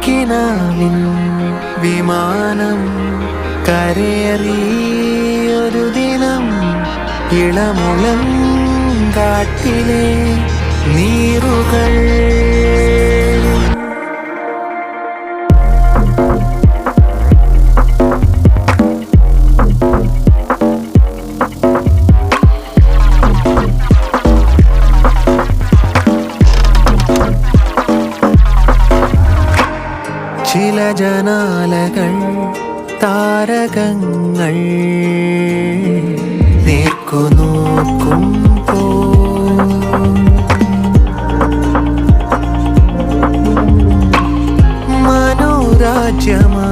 കിനാവിൻ വിമാനം കരയേറിയൊരു ദിനം ഇളമുളം കാട്ടിലെ നീറുകൾ ചില ജനാലകൾ താരകങ്ങൾ നേർക്കുനോക്കുമ്പോ മനോരാജ്യമാ